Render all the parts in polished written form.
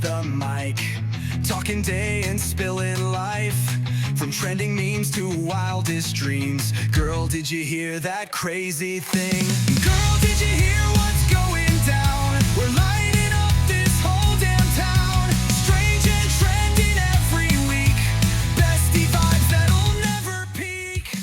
the mic, talking day and spilling life, from trending memes to wildest dreams. Girl, did you hear that crazy thing? Girl, did you hear what's going down? We're lighting up this whole damn town. Strange and trending every week. Bestie vibes that'll never peak.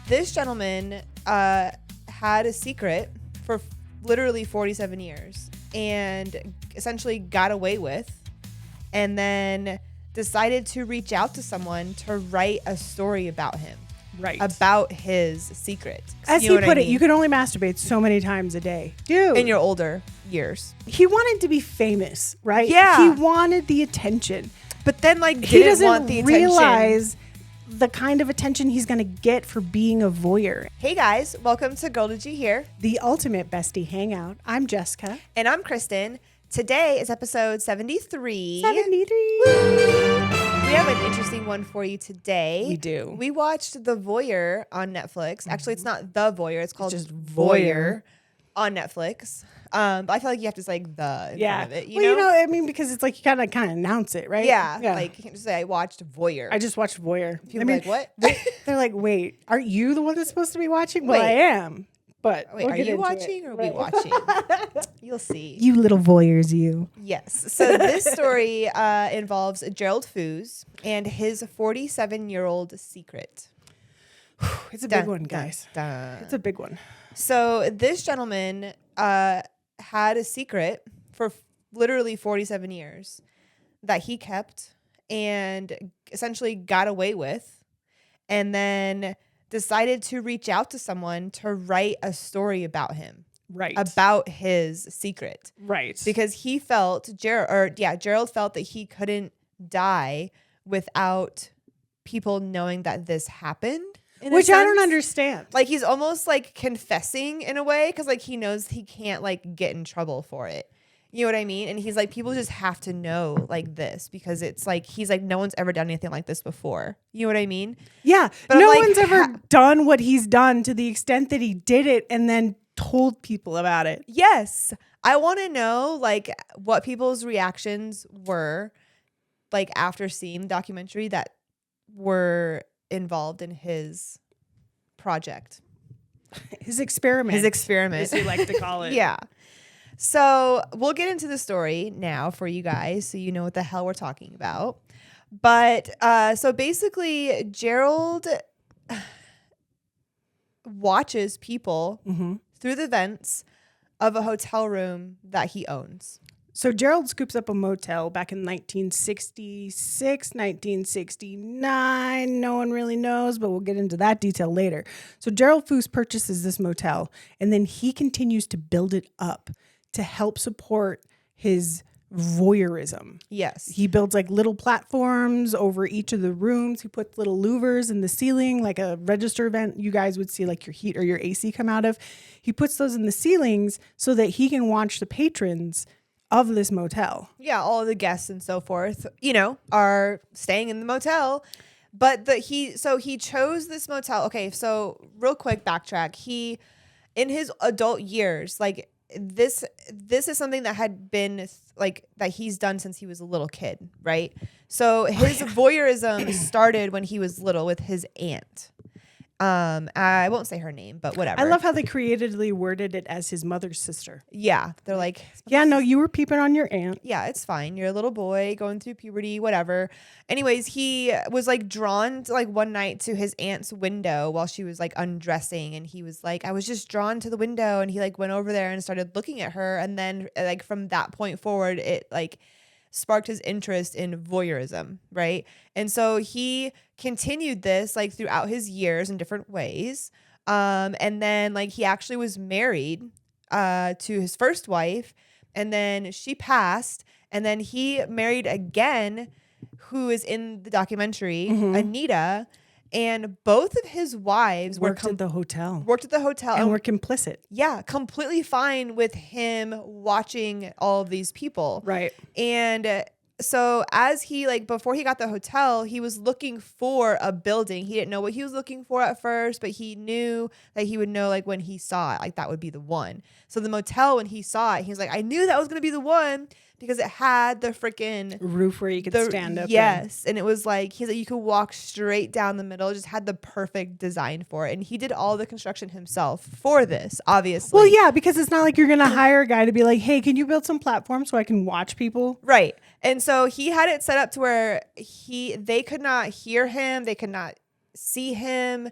This gentleman had a secret for literally 47 years and essentially got away with, and then decided to reach out to someone to write a story about him. Right. About his secret. As he put it, you can only masturbate so many times a day. Dude. In your older years. He wanted to be famous, right? Yeah. He wanted the attention. But then, like, he didn't want the doesn't attention. realize the kind of attention he's going to get for being a voyeur. Hey, guys. Welcome to Girl Did You Hear? The ultimate bestie hangout. I'm Jessica. And I'm Kristen. Today is episode 73. 73. We have an interesting one for you today. We do. We watched The Voyeur on Netflix. Actually, it's not The Voyeur. It's called just Voyeur on Netflix. But I feel like you have to say like the in front of it. You know? I mean, because it's like you kind of announce it, right? Yeah. Like you can't just say I watched Voyeur. I just watched Voyeur. People are like, what? They're like, wait, aren't you the one that's supposed to be watching? Well, Wait. I am. But Wait, we'll are get you into watching it. or are Right. we watching? You'll see. You little voyeurs, you. Yes. So this story involves Gerald Foos and his 47-year-old secret. It's a big one, guys. Dun. It's a big one. So this gentleman had a secret for literally 47 years that he kept and essentially got away with, and then decided to reach out to someone to write a story about him. Right. About his secret. Right. Because he felt, Gerald felt that he couldn't die without people knowing that this happened. Which I don't understand. Like he's almost like confessing in a way because like he knows he can't like get in trouble for it. You know what I mean? And he's like, people just have to know like this because it's like, he's like, no one's ever done anything like this before. You know what I mean? Yeah. But no I'm like, one's ever done what he's done to the extent that he did it and then told people about it. Yes. I want to know like what people's reactions were like after seeing the documentary that were involved in his project. His experiment. His experiment. As we like to call it. Yeah. So we'll get into the story now for you guys so you know what the hell we're talking about. But so basically, Gerald watches people through the vents of a hotel room that he owns. So Gerald scoops up a motel back in 1966, 1969. No one really knows, but we'll get into that detail later. So Gerald Foos purchases this motel, and then he continues to build it up to help support his voyeurism. Yes. He builds like little platforms over each of the rooms. He puts little louvers in the ceiling, like a register vent you guys would see like your heat or your AC come out of. He puts those in the ceilings so that he can watch the patrons of this motel. Yeah, all of the guests and so forth, you know, are staying in the motel. But he chose this motel. Okay, so real quick backtrack. He, in his adult years, like this is something that had been like that he's done since he was a little kid, right? So his voyeurism started when he was little with his aunt. I won't say her name, but whatever. I love how they creatively worded it as his mother's sister. Yeah, they're like, yeah, no, you were peeping on your aunt. yeah, it's fine. You're a little boy going through puberty, whatever. Anyways, he was like drawn to, like one night to his aunt's window while she was like undressing. And he was like, I was just drawn to the window. And he like went over there and started looking at her. And then like from that point forward, it like sparked his interest in voyeurism, right? And so he continued this like throughout his years in different ways. And then like he actually was married to his first wife, and then she passed, and then he married again, who is in the documentary, Anita, and both of his wives worked at the hotel. Worked at the hotel And were complicit. Yeah, completely fine with him watching all of these people. Right. And so as he like before he got the hotel, he was looking for a building. He didn't know what he was looking for at first, but he knew that he would know like when he saw it, like that would be the one. So the motel, when he saw it, he was like, I knew that was going to be the one. because it had the freaking roof where you could stand up. Yes. And it was like, he's like, you could walk straight down the middle. It just had the perfect design for it. And he did all the construction himself for this, obviously. Well, yeah, because it's not like you're going to hire a guy to be like, hey, can you build some platforms so I can watch people? Right. And so he had it set up to where they could not hear him. They could not see him.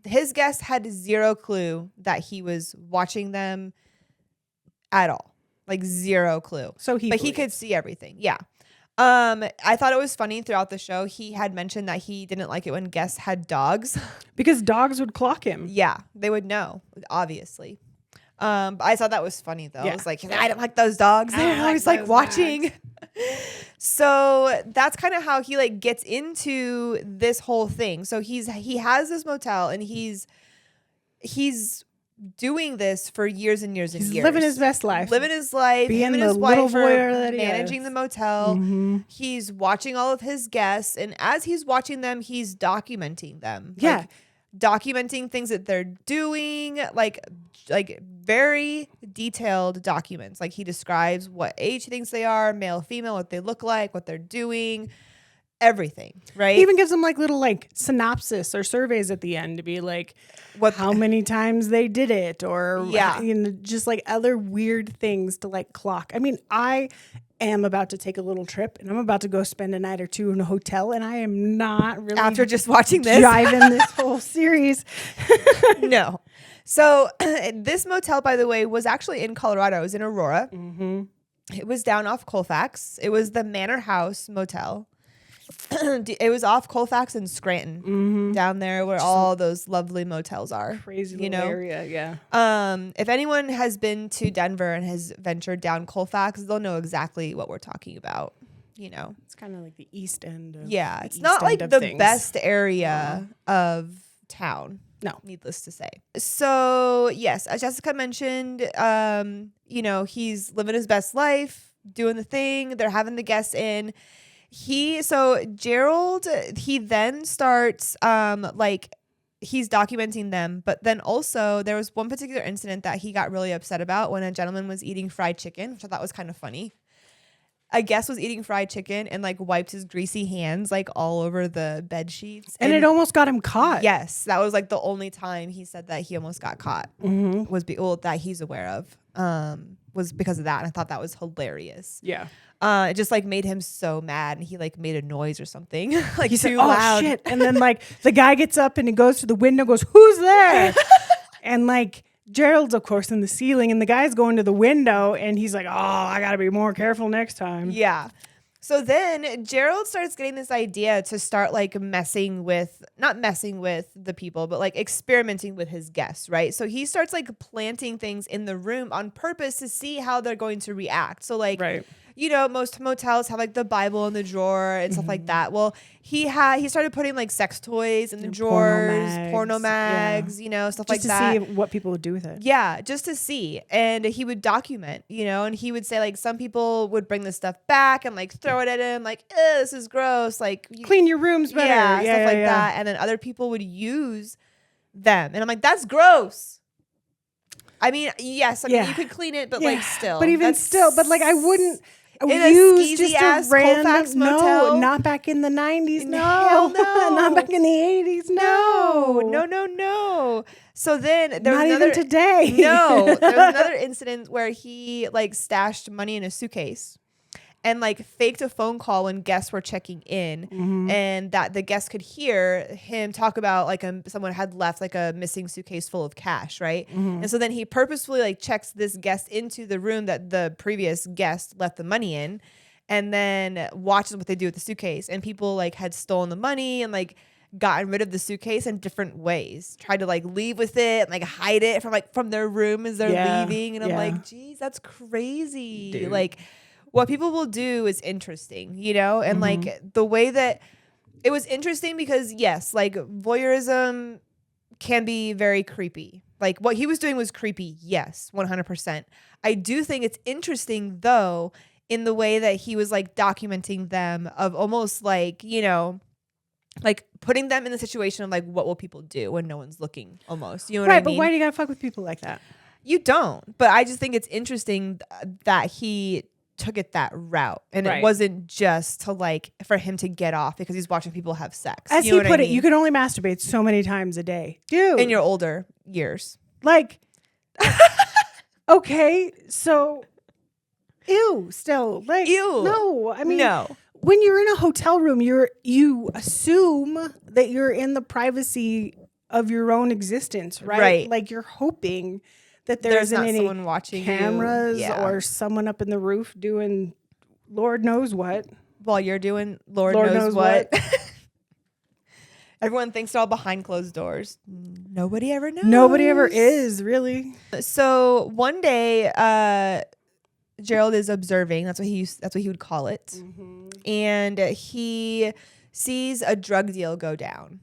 His guests had zero clue that he was watching them at all. Like zero clue. But he could see everything. Yeah. I thought it was funny throughout the show. He had mentioned that he didn't like it when guests had dogs. Because dogs would clock him. Yeah. They would know, obviously. But I thought that was funny though. Yeah. I was like, I don't like those dogs. They're always like watching. So that's kind of how he like gets into this whole thing. So he has this motel and he's doing this for years and years and years. He's living his best life. Living his life. Being him and the his wife little voyeur that he managing is. the motel. Mm-hmm. He's watching all of his guests. And as he's watching them, he's documenting them. Yeah. Like, documenting things that they're doing, like very detailed documents. Like he describes what age he thinks they are, male, female, what they look like, what they're doing, everything, right? He even gives them like little like synopsis or surveys at the end to be like how many times they did it or just like other weird things to like clock. I mean, I am about to take a little trip and I'm about to go spend a night or two in a hotel and I am not really after just watching this driving this whole series. No. So this motel, by the way, was actually in Colorado. It was in Aurora. Mm-hmm. It was down off Colfax. It was the Manor House Motel. It was off Colfax and Scranton, down there where all those lovely motels are. Crazy little area, yeah. If anyone has been to Denver and has ventured down Colfax, they'll know exactly what we're talking about. You know, it's kind of like the east end. It's not like the best area of town. No, needless to say. So yes, as Jessica mentioned, he's living his best life, doing the thing. They're having the guests in. Gerald, he then starts he's documenting them, but then also there was one particular incident that he got really upset about when a gentleman was eating fried chicken, which I thought was kind of funny. A guest was eating fried chicken and like wiped his greasy hands like all over the bed sheets. And it almost got him caught. Yes, that was like the only time he said that he almost got caught that he's aware of was because of that. And I thought that was hilarious. Yeah. It just like made him so mad and he like made a noise or something like he too said, loud. Oh shit. And then like the guy gets up and he goes to the window, goes, who's there? And like Gerald's of course in the ceiling and the guy's going to the window and he's like, oh, I gotta be more careful next time. Yeah. So then Gerald starts getting this idea to start like not messing with the people, but like experimenting with his guests, right? So he starts like planting things in the room on purpose to see how they're going to react. So like, most motels have like the Bible in the drawer and stuff like that. Well, he started putting like sex toys in the drawers, porno mags, stuff like that. Just to see what people would do with it. Yeah, just to see. And he would document, and he would say like some people would bring this stuff back and like throw it at him like, this is gross. Like clean your rooms better. Yeah, stuff like that. And then other people would use them. And I'm like, that's gross. I mean, yes, you could clean it, but like still. But even still, but like I wouldn't use just a random Colfax motel. Not back in the 90s. No, hell no. Not back in the 80s. No. So then there was even today. No, there was another incident where he like stashed money in a suitcase and like faked a phone call when guests were checking in, and that the guests could hear him talk about like someone had left like a missing suitcase full of cash, right? And so then he purposefully like checks this guest into the room that the previous guest left the money in, and then watches what they do with the suitcase. And people like had stolen the money and like gotten rid of the suitcase in different ways, tried to like leave with it and like hide it from their room as they're leaving. And I'm like, geez, that's crazy. Dude. Like, what people will do is interesting, and like the way that it was interesting because yes, like voyeurism can be very creepy. Like what he was doing was creepy. Yes, 100%. I do think it's interesting though, in the way that he was like documenting them of almost like, like putting them in the situation of like, what will people do when no one's looking almost, you know what I mean? Right, but why do you gotta fuck with people like that? You don't, but I just think it's interesting that he took it that route, and Right. it wasn't just to like for him to get off because he's watching people have sex. As You know he what put I it, mean? you can only masturbate so many times a day, dude. in your older years. like, okay, so, ew, still, like, Ew. no, I mean, No. when you're in a hotel room, you assume that you're in the privacy of your own existence, right? Right. Like you're hoping that there There's isn't not any someone watching cameras you. Yeah. or someone up in the roof doing Lord knows what. While you're doing Lord knows what. Everyone thinks they're all behind closed doors. Nobody ever knows. Nobody ever is, really. So one day, Gerald is observing. That's what he would call it. Mm-hmm. And he sees a drug deal go down.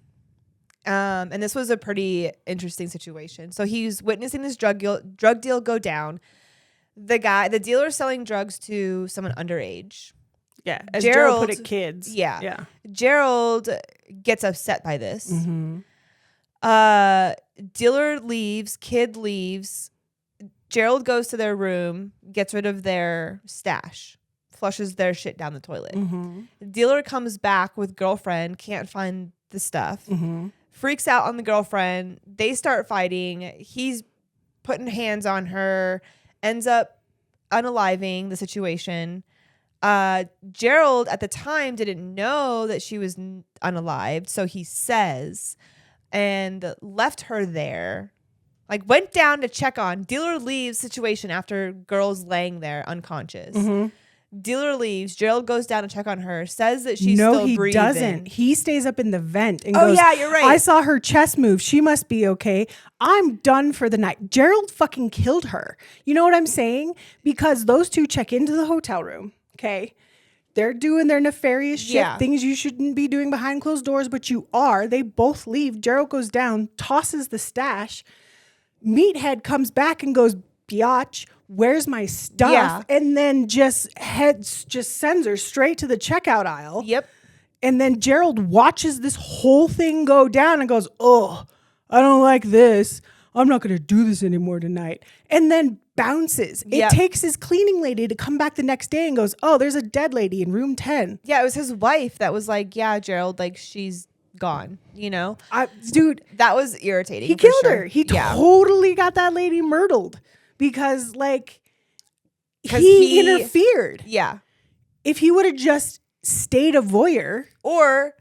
And this was a pretty interesting situation. So he's witnessing this drug deal go down. The dealer selling drugs to someone underage. Yeah, as Gerald Gerald put it, kids. Yeah. Yeah. Gerald gets upset by this. Mm-hmm. Dealer leaves, kid leaves. Gerald goes to their room, gets rid of their stash, flushes their shit down the toilet. Mm-hmm. Dealer comes back with girlfriend, can't find the stuff, freaks out on the girlfriend. They start fighting. He's putting hands on her, ends up unaliving the situation. Gerald at the time didn't know that she was unalived, so he says, and left her there. Like went down to check on. Dealer leaves situation after girl's laying there unconscious. Dealer leaves. Gerald goes down to check on her. Says that she's still breathing. No, he doesn't. He stays up in the vent and Oh, goes, yeah, you're right. I saw her chest move. She must be okay. I'm done for the night. Gerald fucking killed her. You know what I'm saying? Because those two check into the hotel room. Okay. They're doing their nefarious shit, Yeah. things you shouldn't be doing behind closed doors, but you are. They both leave. Gerald goes down, tosses the stash. Meathead comes back and goes, biatch, where's my stuff? Yeah. And then just sends her straight to the checkout aisle. Yep. And then Gerald watches this whole thing go down and goes, oh, I don't like this. I'm not going to do this anymore tonight. And then bounces. Yep. It takes his cleaning lady to come back the next day and goes, oh, there's a dead lady in room 10. Yeah, it was his wife that was like, yeah, Gerald, like she's gone, you know? Dude, That was irritating. he for killed sure. her. He Yeah. totally got that lady murdered because, like, 'Cause he interfered. Yeah. If he would have just stayed a voyeur Or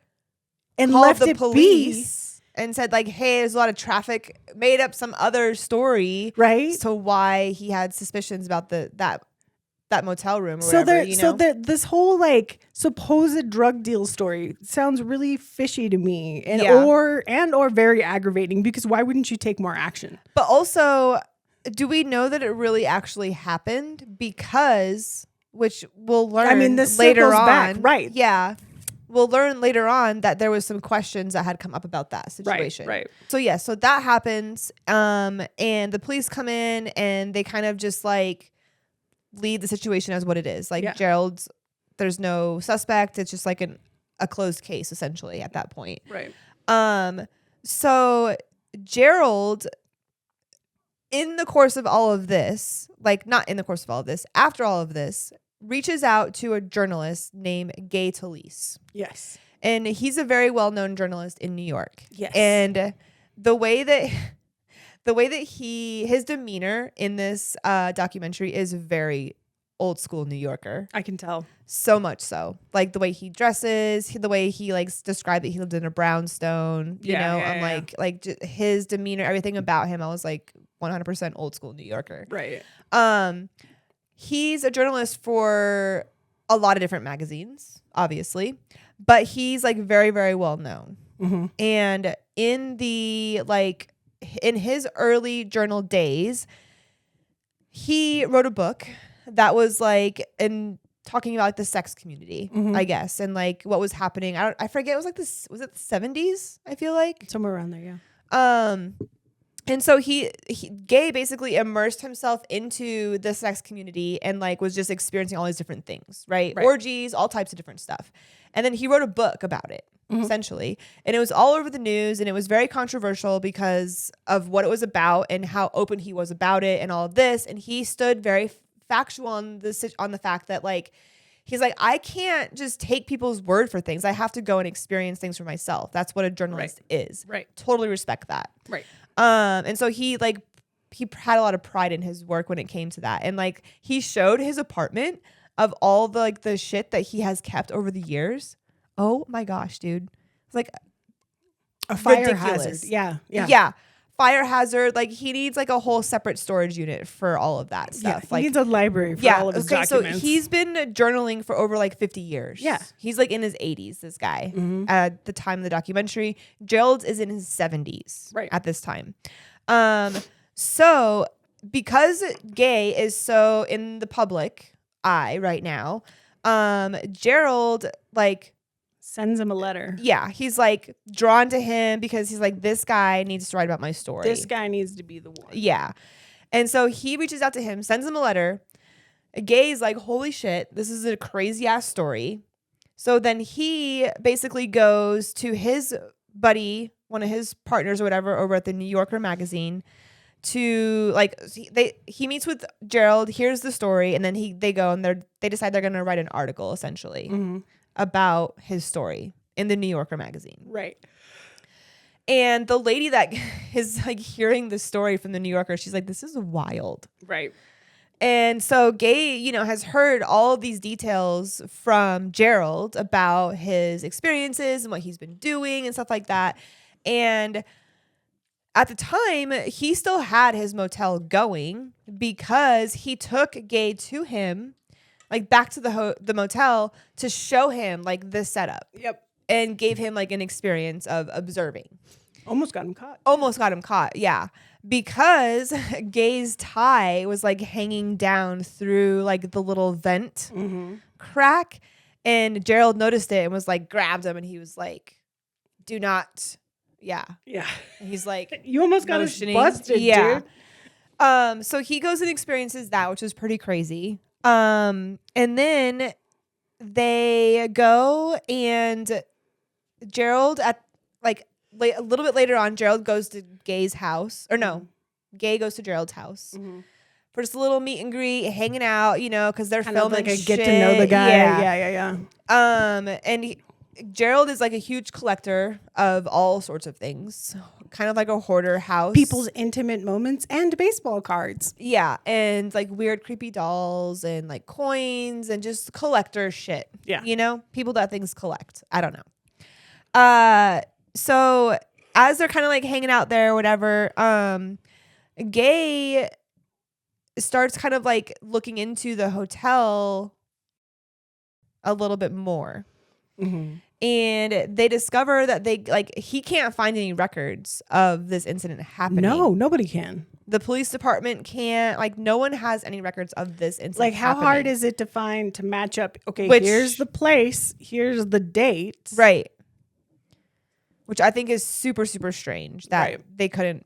and called left the it police and said like, hey, there's a lot of traffic, made up some other story be, right? as to why he had suspicions about that motel room or whatever, you know? This whole like supposed drug deal story sounds really fishy to me, and Yeah. or very aggravating, because why wouldn't you take more action? But also, do we know that it really actually happened? Because, which we'll learn I mean, this later circles on. back, right. Yeah. We'll learn later on that there was some questions that had come up about that situation. right. So yeah, so that happens. And the police come in and they kind of just like leave the situation as what it is. Like Yeah. Gerald's, there's no suspect. It's just like a closed case essentially at that point. Right. So Gerald, in the course of all of this, like not in the course of all of this, after all of this, reaches out to a journalist named Gay Talese. Yes. And he's a very well-known journalist in New York. Yes. And the way that his demeanor in this documentary is very old school New Yorker. I can tell. So much so. Like the way he dresses, the way he like described that he lived in a brownstone, you know, I'm like his demeanor, everything about him, I was like 100% old school New Yorker. Right. He's a journalist for a lot of different magazines, obviously, but he's like very, very well known. Mm-hmm. And in his early journal days, he wrote a book that was like talking about like the sex community, I guess, and like what was happening. I forget. It was like this. Was it the 70s? I feel like Somewhere around there, yeah. And so Gay basically immersed himself into the sex community and like was just experiencing all these different things, right? Orgies, all types of different stuff. And then he wrote a book about it, essentially. And it was all over the news and it was very controversial because of what it was about and how open he was about it and all of this. And he stood very factual on the fact that like he's like, I can't just take people's word for things. I have to go and experience things for myself. That's what a journalist is. Right. Totally respect that. Right. And so he had a lot of pride in his work when it came to that. And like he showed his apartment of all the like the shit that he has kept over the years. Oh my gosh, dude. It's like A fire ridiculous. hazard. Yeah. Yeah. Yeah. Fire hazard. Like he needs like a whole separate storage unit for all of that Yeah. stuff. He needs a library for all of his So documents. he's been journaling for over like 50 years. Yeah. He's like in his 80s, this guy, at the time of the documentary. Gerald is in his 70s at this time. So because Gay is so in the public eye right now, Gerald like sends him a letter. yeah, he's like drawn to him because he's like, this guy needs to write about my story. This guy needs to be the one. Yeah. And so he reaches out to him, sends him a letter. Gay's like, holy shit, this is a crazy ass story. So then he basically goes to his buddy, one of his partners or whatever, over at the New Yorker magazine to like, he meets with Gerald, hears the story, and then they go and they decide they're going to write an article essentially about his story in the New Yorker magazine. Right. And the lady that is like hearing the story from the New Yorker, she's like, this is wild. Right. And so Gay, has heard all of these details from Gerald about his experiences and what he's been doing and stuff like that. And at the time, he still had his motel going because he took Gay to him, like back to the motel to show him like the setup. Yep. And gave him like an experience of observing. Almost got him caught. Almost got him caught, yeah. Because Gay's tie was like hanging down through like the little vent crack. And Gerald noticed it and was like, grabbed him and he was like, do not. Yeah. Yeah. And he's like, you almost got us busted, yeah. dude. So he goes and experiences that, which is pretty crazy. And then they go and Gerald at like a little bit later on, Gerald goes to Gay's house, or no, Gay goes to Gerald's house for just a little meet and greet, hanging out, because they're Kind filming of like a shit. get to know the guy. Yeah. Yeah. And Gerald is like a huge collector of all sorts of things, kind of like a hoarder house. People's intimate moments and baseball cards. Yeah, and like weird, creepy dolls and like coins and just collector shit. Yeah. People that things collect. I don't know. So as they're kind of like hanging out there or whatever, Gay starts kind of like looking into the hotel a little bit more. And they discover that he can't find any records of this incident happening. No, nobody can. The police department can't, no one has any records of this incident. Like, how happening. hard is it to match up? Okay, Which- here's the place, here's the date. Right. Which I think is super, super strange that Right. they couldn't.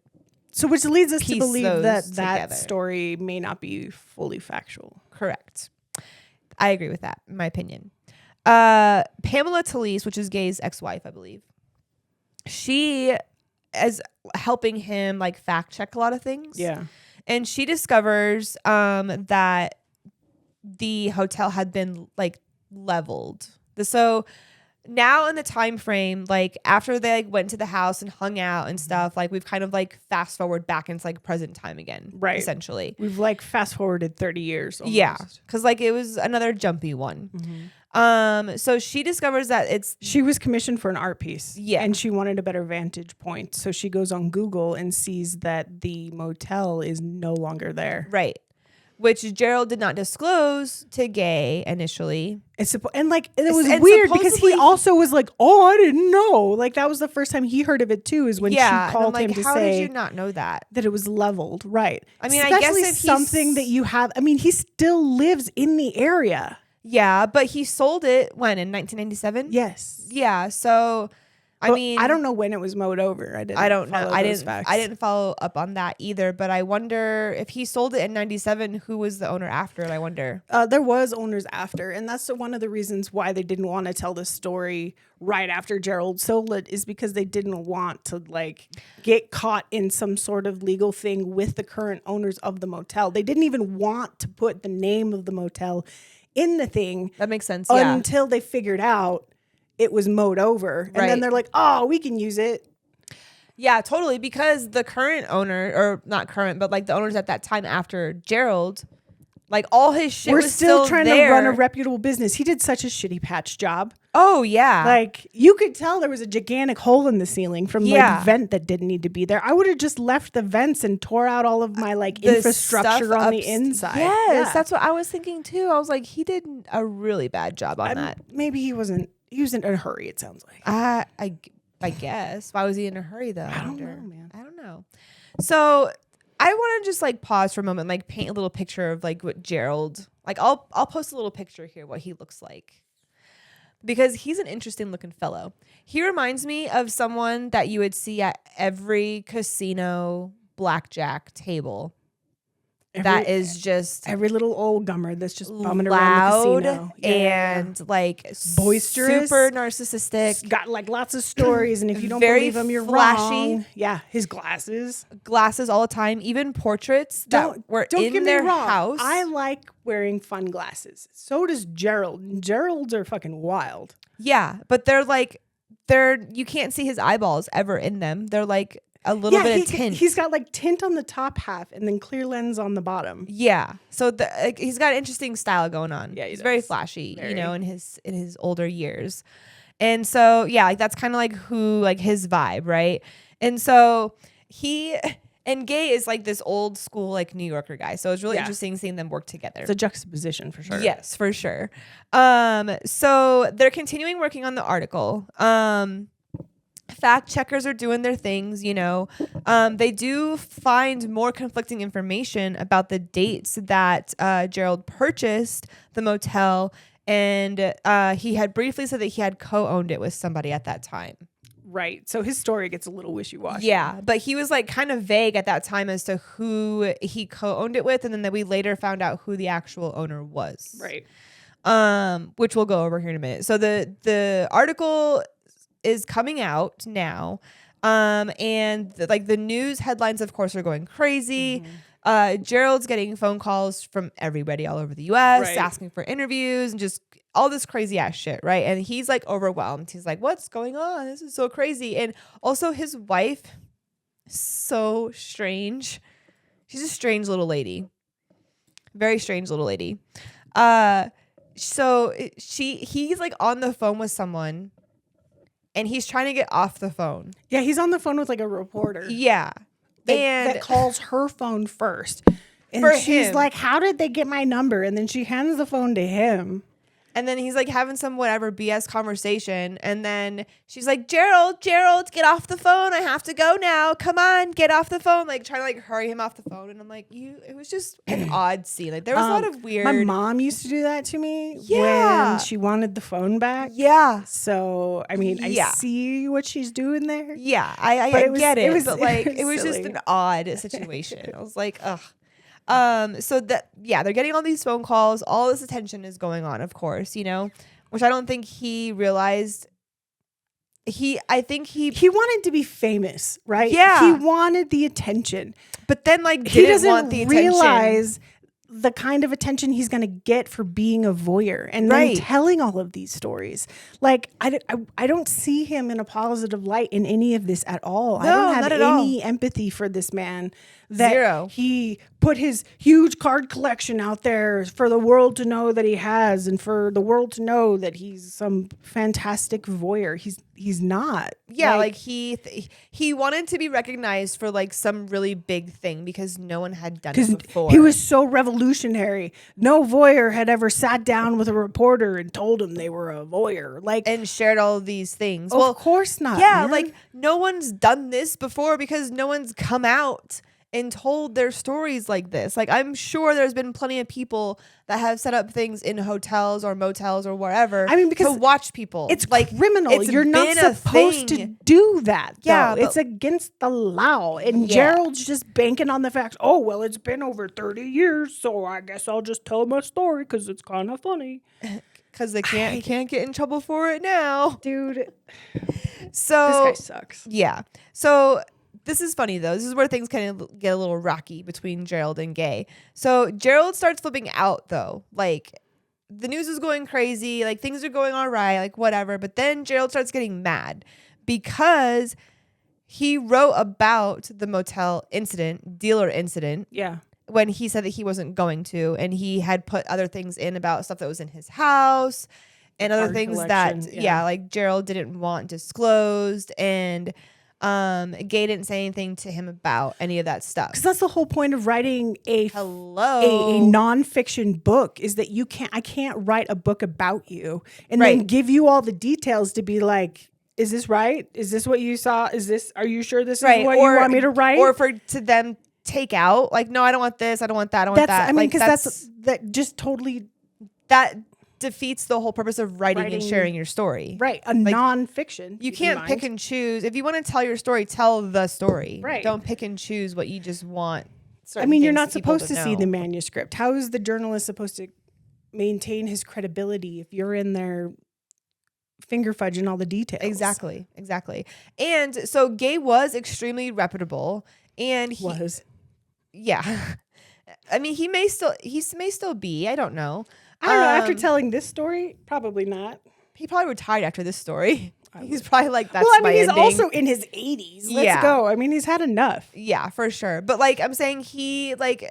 So which leads us to Piece believe those that together. story may not be fully factual. Correct. I agree with that, in my opinion. Pamela Talese, which is Gay's ex-wife, I believe. She is helping him fact check a lot of things. Yeah. And she discovers that the hotel had been leveled. So now in the time frame, after they went to the house and hung out and stuff, we've kind of fast forward back into present time again. Right. Essentially. We've fast forwarded 30 years. Almost. Yeah. Because it was another jumpy one. So she discovers that she was commissioned for an art piece. Yeah. And she wanted a better vantage point. So she goes on Google and sees that the motel is no longer there. right. Which Gerald did not disclose to Gay initially. And it was And weird because he supposedly- also was like, oh, I didn't know. That was the first time he heard of it too, is when she called him to how say did you not know that? that it was leveled. Right. I mean, I especially guess if something that you have. I mean, he still lives in the area. Yeah, but he sold it when, in 1997? Yes. Yeah, so I mean, I don't know when it was mowed over. I don't know. I didn't follow up on that either, but I wonder if he sold it in 97, who was the owner after it, I wonder. There was owners after, and that's one of the reasons why they didn't want to tell the story right after Gerald sold it, is because they didn't want to like get caught in some sort of legal thing with the current owners of the motel. They didn't even want to put the name of the motel in the thing. That makes sense. Yeah. Until they figured out it was mowed over, and Right. then they're like, "Oh, we can use it." Yeah, totally. Because the current owner, or not current, but like the owners at that time after Gerald, like all his shit We're was still trying there. to run a reputable business. He did such a shitty patch job. Oh yeah. Like you could tell there was a gigantic hole in the ceiling from Yeah. like vent that didn't need to be there. I would have just left the vents and tore out all of my like The infrastructure stuff on the ups- inside. Yes, Yeah. that's what I was thinking too. I was like, he did a really bad job on that. Maybe he was in a hurry, it sounds like. I guess. Why was he in a hurry though? I don't know, man. I don't know. So I want to just like pause for a moment, like paint a little picture of like what Gerald, like I'll post a little picture here, what he looks like. Because he's an interesting looking fellow. He reminds me of someone that you would see at every casino blackjack table. That is just every little old gummer that's just bumming loud around the casino. Yeah. and like Boisterous. super narcissistic. Got like lots of stories, and if you don't Very believe him, you're flashy. wrong. Yeah, his glasses. Glasses all the time, even portraits that were don't in get me their wrong. house. I like wearing fun glasses. So does Gerald. Gerald's are fucking wild. Yeah, but they're you can't see his eyeballs ever in them. They're like a little bit of tint. He's got like tint on the top half and then clear lens on the bottom. Yeah, so he's got an interesting style going on. Yeah, he's very flashy, Very. you know, in his older years, and so yeah, like that's kind of like who like his vibe, right? And so he and Gay is like this old school like New Yorker guy, so it's really interesting seeing them work together. It's a juxtaposition for sure. Yes, for sure. So they're continuing working on the article. Fact checkers are doing their things, you know. They do find more conflicting information about the dates that Gerald purchased the motel, and he had briefly said that he had co-owned it with somebody at that time. Right. So his story gets a little wishy-washy. Yeah, but he was like kind of vague at that time as to who he co-owned it with, and then we later found out who the actual owner was. Right. Which we'll go over here in a minute. So the article is coming out now, and the news headlines, of course, are going crazy. Gerald's getting phone calls from everybody all over the U.S. asking for interviews and just all this crazy ass shit, right? And he's like overwhelmed. He's like, "What's going on? This is so crazy." And also, his wife, so strange. She's a strange little lady, very strange little lady. So he's like on the phone with someone. And he's trying to get off the phone. Yeah, he's on the phone with like a reporter. Yeah. That calls her phone first. And For she's him. like, "How did they get my number?" And then she hands the phone to him. And then he's like having some whatever BS conversation. And then she's like, Gerald, get off the phone. I have to go now. Come on, get off the phone. Like trying to like hurry him off the phone. And I'm like, it was just an odd scene. Like there was a lot of weird. My mom used to do that to me Yeah. when she wanted the phone back. Yeah. So, I mean, Yeah. I see what she's doing there. Yeah. I get it. But like it was just an odd situation. I was like, ugh. So that, yeah, they're getting all these phone calls, all this attention is going on, of course, you know, which I don't think he realized. I think he wanted to be famous, right? Yeah. He wanted the attention. but then like He didn't doesn't want the attention. realize the kind of attention he's going to get for being a voyeur and Right. then telling all of these stories. Like, I don't see him in a positive light in any of this at all. I No, don't have not at all. any empathy for this man. That Zero. he put his huge card collection out there for the world to know that he has, and for the world to know that he's some fantastic voyeur. He's not. Yeah, like he wanted to be recognized for like some really big thing because no one had done it before. he was so revolutionary. No voyeur had ever sat down with a reporter and told him they were a voyeur. Like, and shared all of these things. of course not. Yeah, man. like no one's done this before because no one's come out and told their stories like this. Like, I'm sure there's been plenty of people that have set up things in hotels or motels or wherever. I mean, because to watch people. It's like criminal. it's You're not been a supposed to thing. do that. Yeah, though. It's against the law. And Yeah. Gerald's just banking on the fact, oh, well, it's been over 30 years, so I guess I'll just tell my story because it's kind of funny. Because they can't get in trouble for it now. Dude, So this guy sucks. Yeah. So this is funny though. This is where things kind of get a little rocky between Gerald and Gay. So Gerald starts flipping out though. Like, the news is going crazy. Like, things are going all right. Like, whatever. But then Gerald starts getting mad because he wrote about the motel dealer incident. Yeah. When he said that he wasn't going to, and he had put other things in about stuff that was in his house and other Card things collection, that, yeah. like Gerald didn't want disclosed, and Gay didn't say anything to him about any of that stuff. Because that's the whole point of writing a Hello. nonfiction book is that I can't write a book about you and Right. then give you all the details to be like, is this right? Is this what you saw? Are you sure this is what you want me to write? Or to them take out, like, no, I don't want this, I don't want that, I don't want that. I mean, like, because that just totally that defeats the whole purpose of writing and Writing- sharing your story. right. A nonfiction. You keep in can't pick mind. and choose. If you want to tell your story, tell the story. Right. Don't pick and choose what you just want. I mean, you're certain not things people supposed to see know. the manuscript. How is the journalist supposed to maintain his credibility if you're in there finger fudging all the details? Exactly. And so Gay was extremely reputable, and he Was. yeah. I mean, he may still be. I don't know. I don't know. After Um, telling this story, probably not. he probably retired after this story. He's probably like, that's Well, I mean, my he's ending. also in his 80s. Let's Yeah. go. I mean, he's had enough. Yeah, for sure. But like I'm saying, he like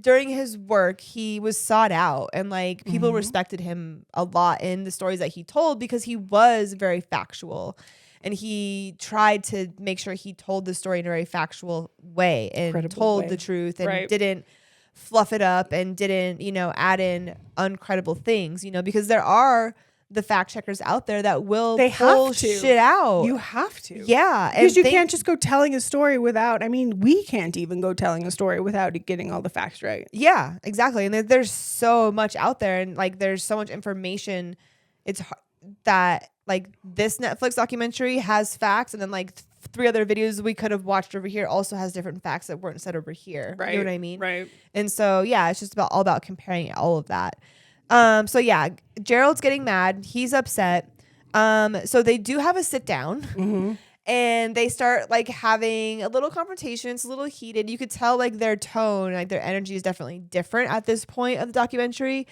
during his work, he was sought out, and like people Mm-hmm. respected him a lot in the stories that he told because he was very factual, and he tried to make sure he told the story in a very factual way and Credible told way. the truth and Right. didn't fluff it up and didn't, add in uncredible things, because there are the fact checkers out there that will They pull have to. shit out. You have to. Yeah. Because you think- can't just go telling a story without, I mean, we can't even go telling a story without getting all the facts right. Yeah, exactly. And there's so much out there, and like there's so much information. It's that like this Netflix documentary has facts, and then like 3 other videos we could have watched over here also has different facts that weren't said over here. You know what I mean? Right. And so yeah, it's just all about comparing all of that. So yeah, Gerald's getting mad. He's upset. So they do have a sit down. And they start like having a little confrontation. It's a little heated. You could tell like their tone, like their energy is definitely different at this point of the documentary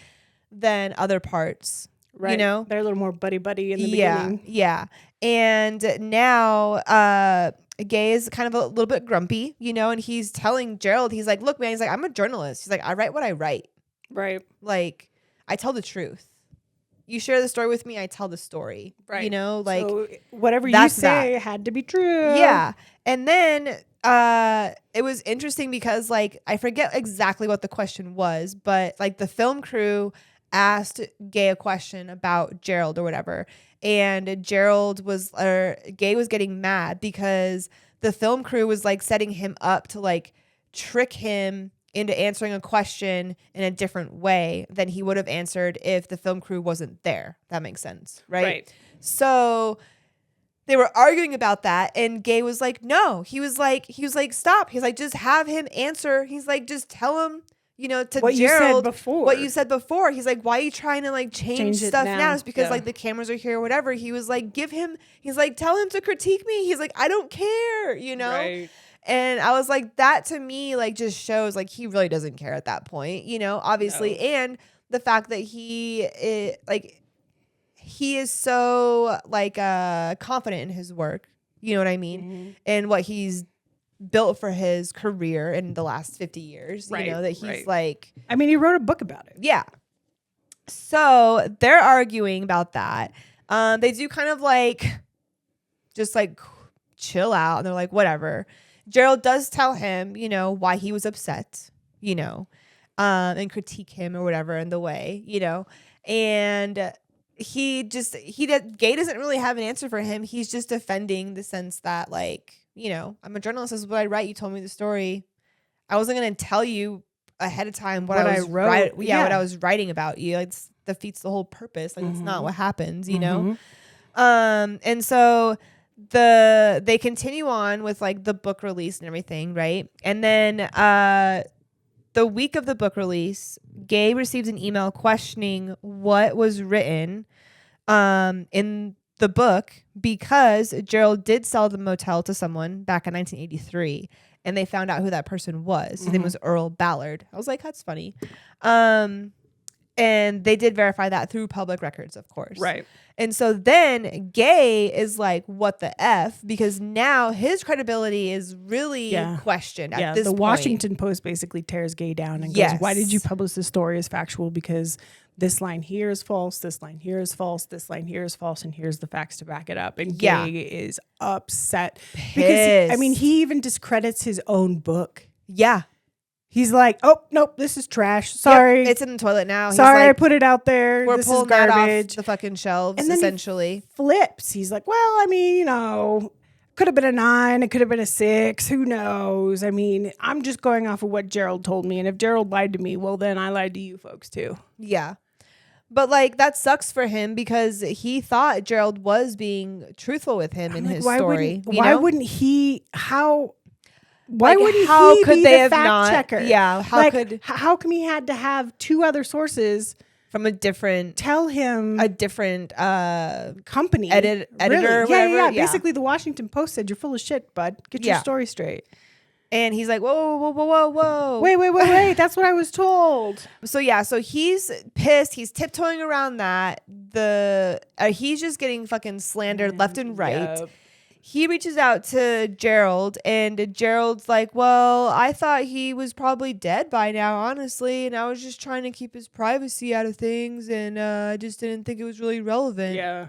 than other parts. Right. You know? They're a little more buddy-buddy in the Yeah. beginning. Yeah. And now Gay is kind of a little bit grumpy, and he's telling Gerald, he's like, look, man, he's like, I'm a journalist. He's like, I write what I write. Right. Like, I tell the truth. You share the story with me, I tell the story. Right. Like so whatever you that's say had to be true. yeah. And then it was interesting because like I forget exactly what the question was, but like the film crew asked Gay a question about Gerald or whatever. And Gay was getting mad because the film crew was like setting him up to like trick him into answering a question in a different way than he would have answered if the film crew wasn't there. That makes sense, right? Right. So they were arguing about that, and Gay was like, no. He was like, stop. He's like, just have him answer. He's like, just tell him, to What you said Gerald before. what you said before. He's like, why are you trying to like change it stuff now? now? It's because Yeah. like the cameras are here or whatever. He was like, he's like, tell him to critique me. He's like, I don't care, Right. And I was like, that to me, like, just shows like he really doesn't care at that point, obviously. No. And the fact that he is so like confident in his work, you know what I mean? And what he's built for his career in the last 50 years, Right, that he's right. like, I mean, he wrote a book about it. yeah. So they're arguing about that. They do kind of like, just like chill out, and they're like, whatever. Gerald does tell him, why he was upset, and critique him or whatever in the way, and Gay doesn't really have an answer for him. He's just defending the sense that like, I'm a journalist. This is what I write. You told me the story. I wasn't going to tell you ahead of time what What I I was wrote. what Yeah. I was writing about you. It defeats the whole purpose. Like, it's not what happens, you know? Mhm. And so they continue on with like the book release and everything, right? And then the week of the book release, Gay receives an email questioning what was written in the book, because Gerald did sell the motel to someone back in 1983, and they found out who that person was. His name was Earl Ballard. I was like, that's funny. And they did verify that through public records, of course. Right. And so then Gay is like, what the F? Because now his credibility is really questioned at this the point. Washington Post basically tears Gay down and Yes. goes, why did you publish this story as factual? Because this line here is false, this line here is false, this line here is false, and here's the facts to back it up. And Gay is upset. Because, he even discredits his own book. Yeah. He's like, oh, nope, this is trash. Sorry. Yep, it's in the toilet now. Sorry, He's like, I put it out there. we're This pulling is that garbage. off the fucking shelves, And then essentially. Flips. He's like, well, I mean, could have been a 9. It could have been a 6. Who knows? I mean, I'm just going off of what Gerald told me. And if Gerald lied to me, well, then I lied to you folks too. Yeah. But like, that sucks for him because he thought Gerald was being truthful with him in his story. Why wouldn't he? Why Like, wouldn't how he could be they the have fact not- checker? Yeah, how come he had to have 2 other sources from a different tell him company editor or whatever? Yeah. Basically, the Washington Post said, "You're full of shit, bud. Get your story straight." And he's like, whoa. Wait. That's what I was told. So he's pissed. He's tiptoeing around that. He's just getting fucking slandered left and right. Yep. He reaches out to Gerald, and Gerald's like, well, I thought he was probably dead by now, honestly, and I was just trying to keep his privacy out of things, and I just didn't think it was really relevant. Yeah.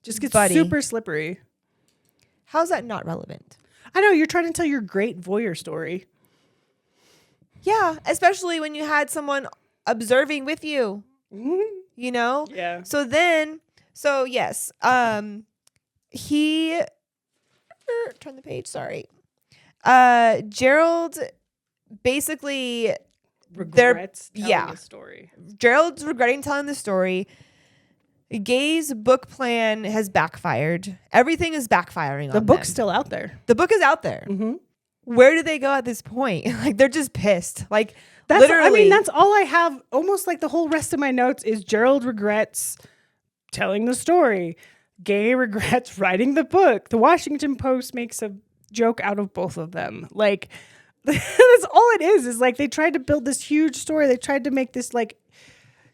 Just gets Buddy. super slippery. How's that not relevant? I know, you're trying to tell your great voyeur story. Yeah, especially when you had someone observing with you, you know? Yeah. So yes, he... turn the page, sorry. Gerald basically Regrets telling a story. Gerald's regretting telling the story. Gay's book plan has backfired. Everything is backfiring on The book's them. still out there. The book is out there. Mm-hmm. Where do they go at this point? Like, they're just pissed. Like, That's all I have. Almost like the whole rest of my notes is Gerald regrets telling the story. Gay regrets writing the book. The Washington Post makes a joke out of both of them. Like, that's all it is like they tried to build this huge story. They tried to make this like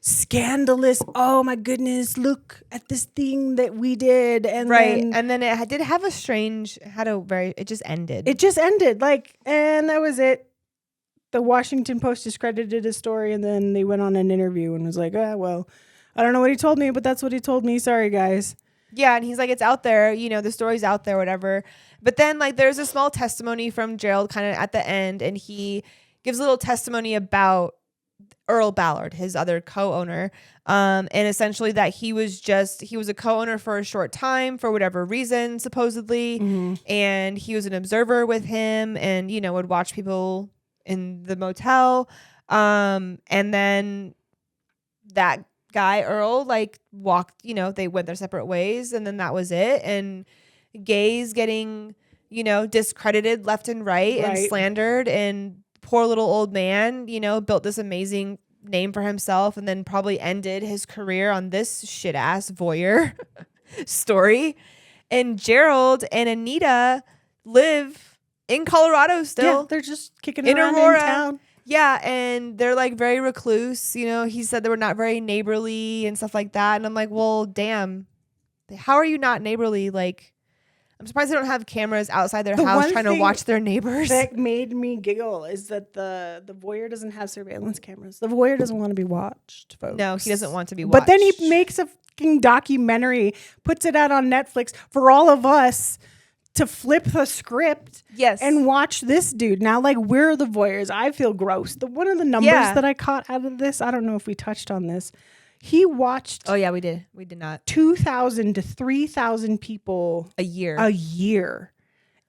scandalous, oh my goodness, look at this thing that we did. And then it did have it just ended. It just ended. And that was it. The Washington Post discredited his story, and then they went on an interview and was like, well, I don't know what he told me, but that's what he told me. Sorry, guys. Yeah, and he's like, it's out there, the story's out there, whatever. But then, like, there's a small testimony from Gerald kind of at the end, and he gives a little testimony about Earl Ballard, his other co-owner, and essentially that he was a co-owner for a short time for whatever reason, supposedly, and he was an observer with him and, would watch people in the motel, and then that guy Earl walked, they went their separate ways, and then that was it. And Gay's getting discredited left and right and slandered, and poor little old man built this amazing name for himself and then probably ended his career on this shit ass voyeur story. And Gerald and Anita live in Colorado still. Yeah, they're just kicking in around Aurora. in town. Yeah, and they're very recluse. He said they were not very neighborly and stuff like that. And I'm like, well, damn, how are you not neighborly? I'm surprised they don't have cameras outside their house trying to watch their neighbors. That made me giggle is that the voyeur doesn't have surveillance cameras. The voyeur doesn't want to be watched, folks. No, he doesn't want to be watched. But then he makes a fucking documentary, puts it out on Netflix for all of us to flip the script, yes, and watch this dude. Now, we're the voyeurs. I feel gross. One of the numbers that I caught out of this, I don't know if we touched on this. He watched. Oh yeah, we did. We did not. 2,000 to 3,000 people a year.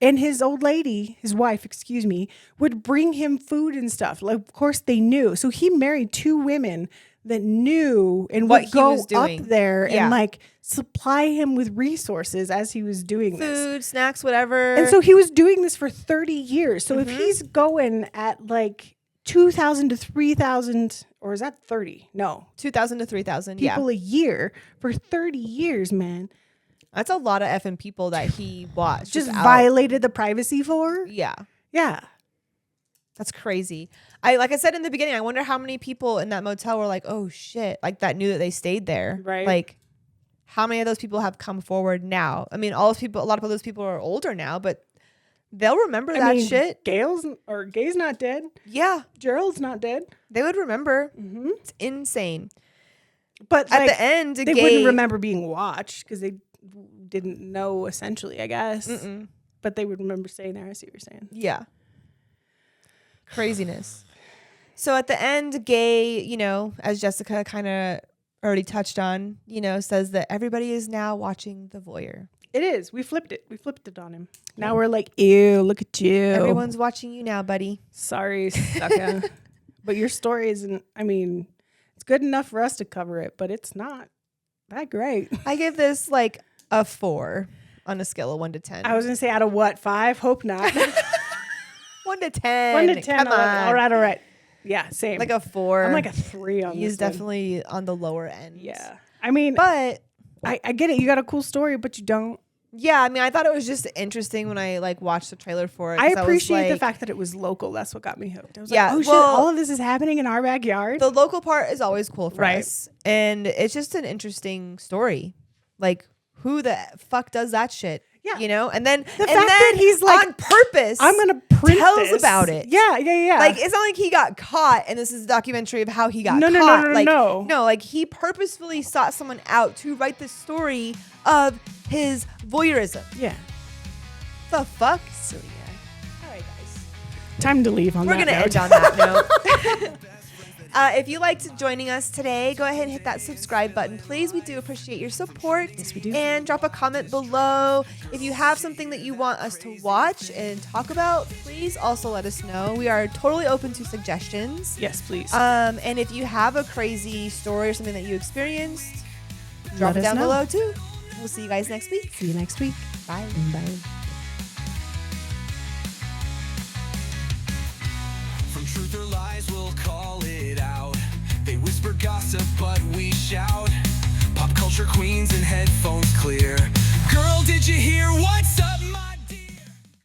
And his old lady, his wife, excuse me, would bring him food and stuff. Like, of course, they knew. So he married 2 women that knew and What would he go was doing. up there Yeah. and like supply him with resources as he was doing this. Food, snacks, whatever. And so he was doing this for 30 years. So if he's going at like 2,000 to 3,000, or is that 30? No. 2,000 to 3,000. People a year for 30 years, man. That's a lot of effing people that he watched. Just out. violated the privacy for? Yeah. Yeah. That's crazy. Like I said in the beginning, I wonder how many people in that motel were like, oh shit, like that knew that they stayed there. Right. Like how many of those people have come forward now? I mean, a lot of those people are older now, but they'll remember that shit. Gay's not dead. Yeah. Gerald's not dead. They would remember. Mm-hmm. It's insane. But At like, the end, they wouldn't remember being watched because they didn't know, essentially, I guess. Mm-mm. But they would remember staying there. I see what you're saying. Yeah. Craziness. So at the end, Gay, as Jessica kind of already touched on, says that everybody is now watching The Voyeur. It is. We flipped it. We flipped it on him. Now we're like, ew, look at you. Everyone's watching you now, buddy. Sorry, sucker. But your story isn't, it's good enough for us to cover it, but it's not that great. I give this like a 4 on a scale of 1 to 10. I was going to say out of what? 5? Hope not. 1 to 10. 1 to 10. Come on. All right. Yeah, same. Like a 4. I'm like a 3 on He's this one. definitely on the lower end. Yeah. But I get it. You got a cool story, but you don't. yeah, I thought it was just interesting when I like watched the trailer for it. I 'cause was appreciate the like- fact that it was local. That's what got me hooked. I was Yeah, like, oh shit, well, all of this is happening in our backyard. The local part is always cool for Right. us. And it's just an interesting story. Like, who the fuck does that shit? Yeah. And then The fact that he's like, on purpose, I'm gonna print tells this. about it. Yeah. Like, it's not like he got caught and this is a documentary of how he got No. caught. Like, No. no, like he purposefully sought someone out to write the story of his voyeurism. Yeah. The fuck? Silly guy. All right, guys. Time to leave on We're that going to note. end on that note. If you liked joining us today, go ahead and hit that subscribe button. Please, we do appreciate your support. Yes, we do. And drop a comment below. If you have something that you want us to watch and talk about, please also let us know. We are totally open to suggestions. Yes, please. And if you have a crazy story or something that you experienced, drop Let it us down know. below too. We'll see you guys next week. See you next week. Bye. Bye. From truth or lies, we'll call it out. They whisper gossip, but we shout. Pop culture queens and headphones clear. Girl, did you hear what's